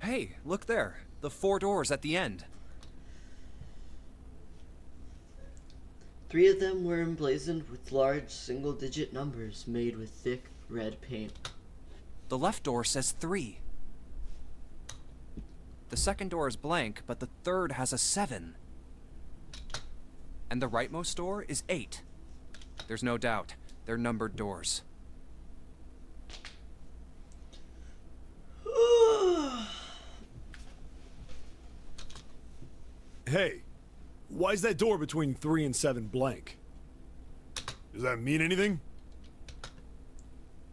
Hey, look there. The 4 doors at the end. 3 of them were emblazoned with large single-digit numbers made with thick red paint. The left door says 3. The second door is blank, but the third has a 7. And the rightmost door is 8. There's no doubt. They're numbered doors. Hey, why is that door between 3 and 7 blank? Does that mean anything?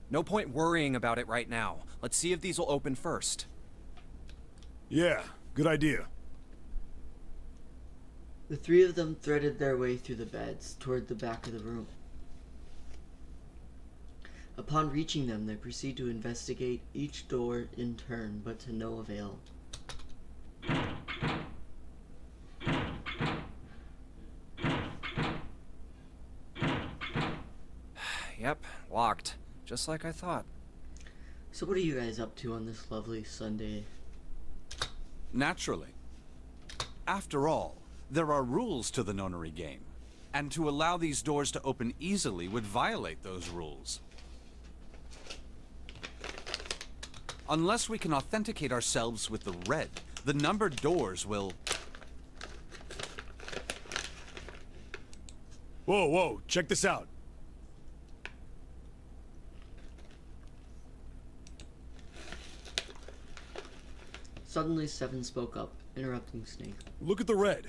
No point worrying about it right now. Let's see if these will open first. Yeah, good idea. The 3 of them threaded their way through the beds toward the back of the room. Upon reaching them, they proceed to investigate each door in turn, but to no avail. Yep, locked. Just like I thought. So what are you guys up to on this lovely Sunday? Naturally. After all, there are rules to the Nonary game, and to allow these doors to open easily would violate those rules. Unless we can authenticate ourselves with the red, the numbered doors will... Whoa, whoa, check this out. Suddenly, Seven spoke up, interrupting Snake. Look at the red.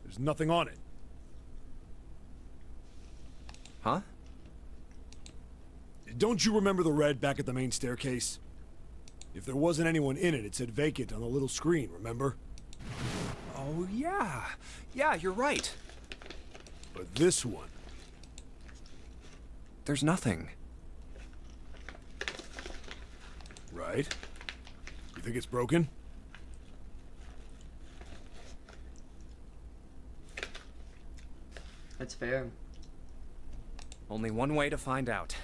There's nothing on it. Huh? Don't you remember the red back at the main staircase? If there wasn't anyone in it, it said vacant on the little screen, remember? Oh, yeah. Yeah, you're right. But this one... There's nothing. Right? You think it's broken? That's fair. Only one way to find out.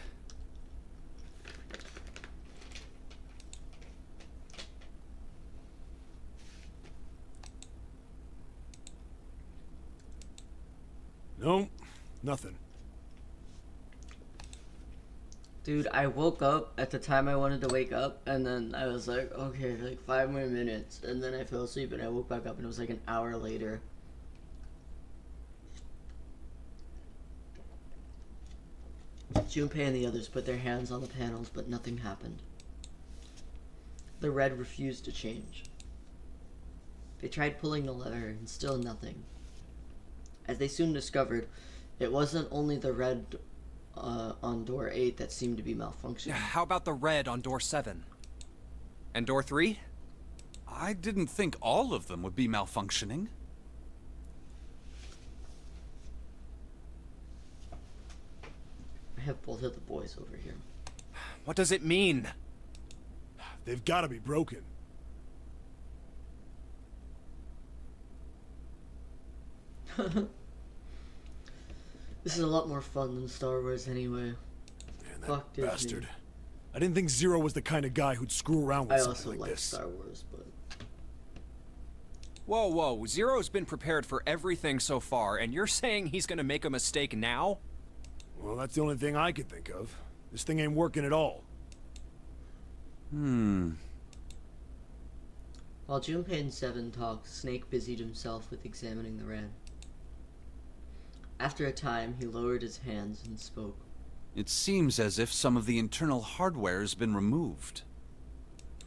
No, nothing. Dude, I woke up at the time I wanted to wake up, and then I was like, okay, like 5 more minutes, and then I fell asleep, and I woke back up, and it was like an hour later. Junpei and the others put their hands on the panels, but nothing happened. The red refused to change. They tried pulling the lever, and still nothing. As they soon discovered, it wasn't only the red on door 8 that seemed to be malfunctioning. How about the red on door 7? And door 3? I didn't think all of them would be malfunctioning. I have both of the boys over here. What does it mean? They've gotta be broken. This is a lot more fun than Star Wars anyway. Man, that Fuck Disney. bastard. I didn't think Zero was the kind of guy who'd screw around with I something also like like this. Star Wars, but Whoa, whoa. Zero's been prepared for everything so far, and you're saying he's gonna make a mistake now? Well, that's the only thing I can think of. This thing ain't working at all. while Junpei and Seven talked, Snake busied himself with examining the red. After a time, he lowered his hands and spoke. It seems as if some of the internal hardware has been removed.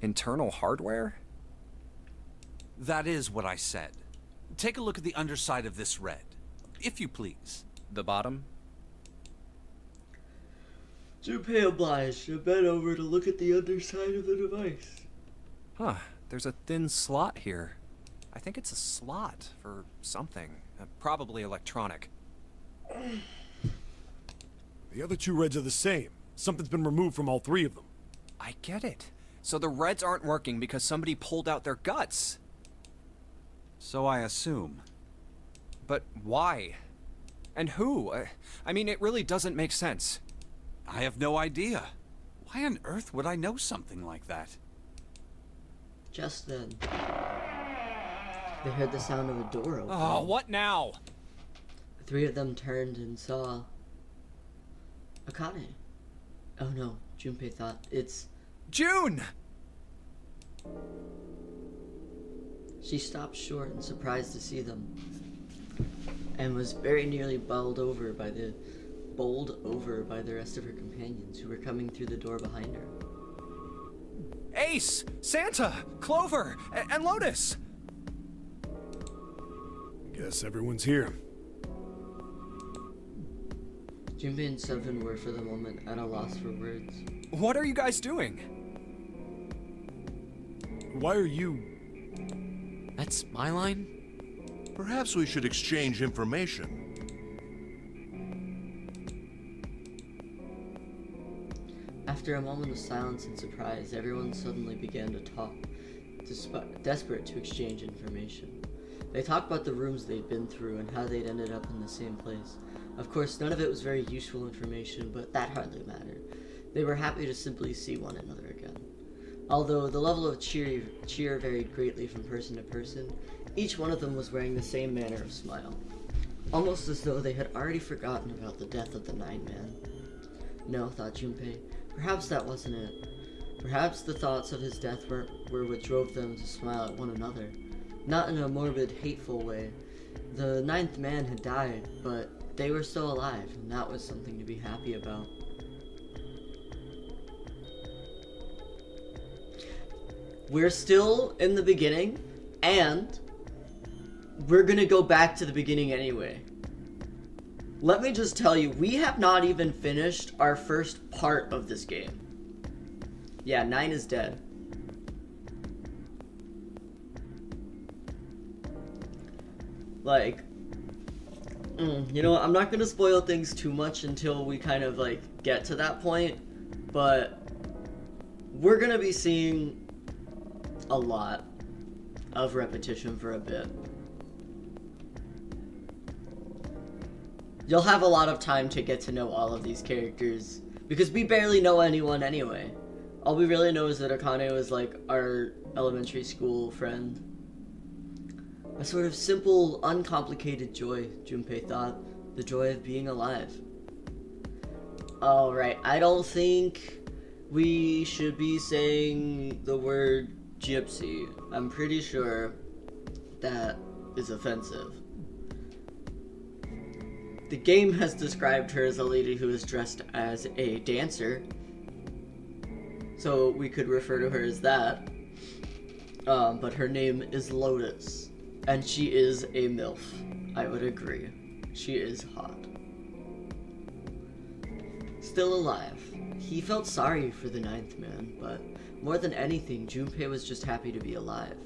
Internal hardware? That is what I said. Take a look at the underside of this red, if you please. The bottom? Junpei obliged and bent over to look at the underside of the device. Huh. There's a thin slot here. I think it's a slot for something. Probably electronic. The other two reds are the same. Something's been removed from all three of them. I get it. So the reds aren't working because somebody pulled out their guts. So I assume. But why? And who? I mean, it really doesn't make sense. I have no idea. Why on earth would I know something like that? Just then, they heard the sound of a door open. Oh, what now? The three of them turned and saw Akane. Oh no, Junpei thought, it's... June! She stopped short and surprised to see them, and was very nearly bowled over by the rest of her companions who were coming through the door behind her. Ace! Santa! Clover! And Lotus! Guess everyone's here. Junpei and Seven were for the moment at a loss for words. What are you guys doing? Why are you... That's my line? Perhaps we should exchange information. After a moment of silence and surprise, everyone suddenly began to talk, desperate to exchange information. They talked about the rooms they'd been through and how they'd ended up in the same place. Of course, none of it was very useful information, but that hardly mattered. They were happy to simply see one another again. Although the level of cheer varied greatly from person to person, each one of them was wearing the same manner of smile, almost as though they had already forgotten about the death of the Nine-Man. No, thought Junpei, perhaps that wasn't it. Perhaps the thoughts of his death were what drove them to smile at one another. Not in a morbid, hateful way. The ninth man had died, but they were still alive, and that was something to be happy about. We're still in the beginning, and we're gonna go back to the beginning anyway. Let me just tell you, we have not even finished our first part of this game. Yeah, 9 is dead. Like, you know what, I'm not gonna spoil things too much until we kind of like get to that point, but we're gonna be seeing a lot of repetition for a bit. You'll have a lot of time to get to know all of these characters, because we barely know anyone anyway. All we really know is that Akane was like our elementary school friend. A sort of simple, uncomplicated joy, Junpei thought. The joy of being alive. Alright, I don't think we should be saying the word gypsy. I'm pretty sure that is offensive. The game has described her as a lady who is dressed as a dancer, so we could refer to her as that. But her name is Lotus, and she is a MILF. I would agree. She is hot. Still alive. He felt sorry for the ninth man, but more than anything, Junpei was just happy to be alive.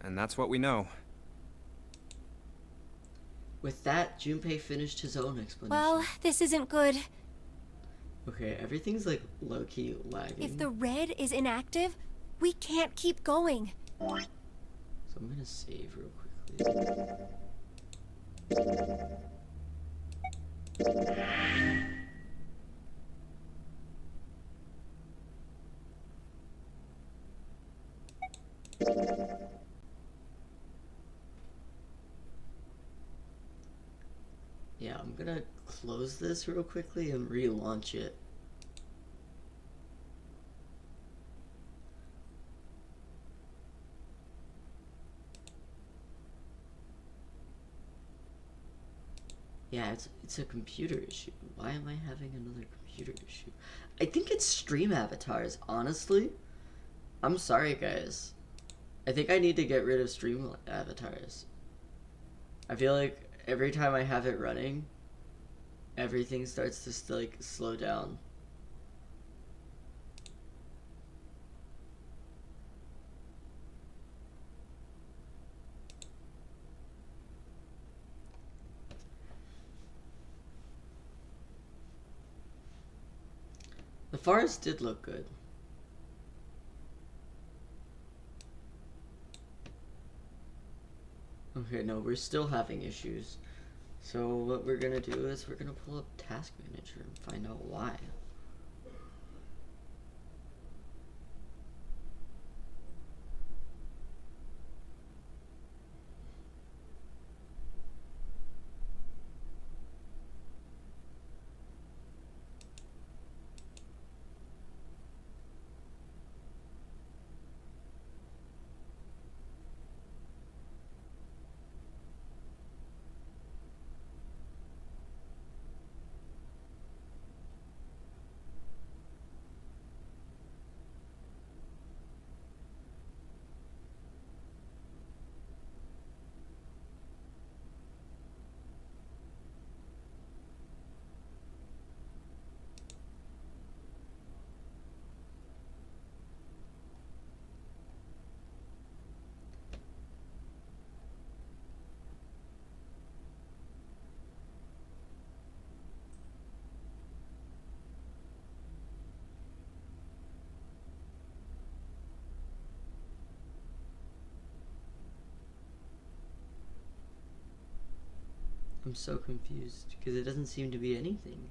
And that's what we know. With that, Junpei finished his own explanation. Well, this isn't good. Okay, everything's like low-key lagging. If the red is inactive, we can't keep going. So I'm gonna save real quickly. Yeah, I'm gonna close this real quickly and relaunch it. Yeah, it's a computer issue. Why am I having another computer issue? I think it's stream avatars, honestly. I'm sorry, guys. I think I need to get rid of stream avatars. I feel like every time I have it running, everything starts to like slow down. The forest did look good. Okay, no, we're still having issues. So what we're gonna do is we're gonna pull up Task Manager and find out why. I'm so confused because it doesn't seem to be anything.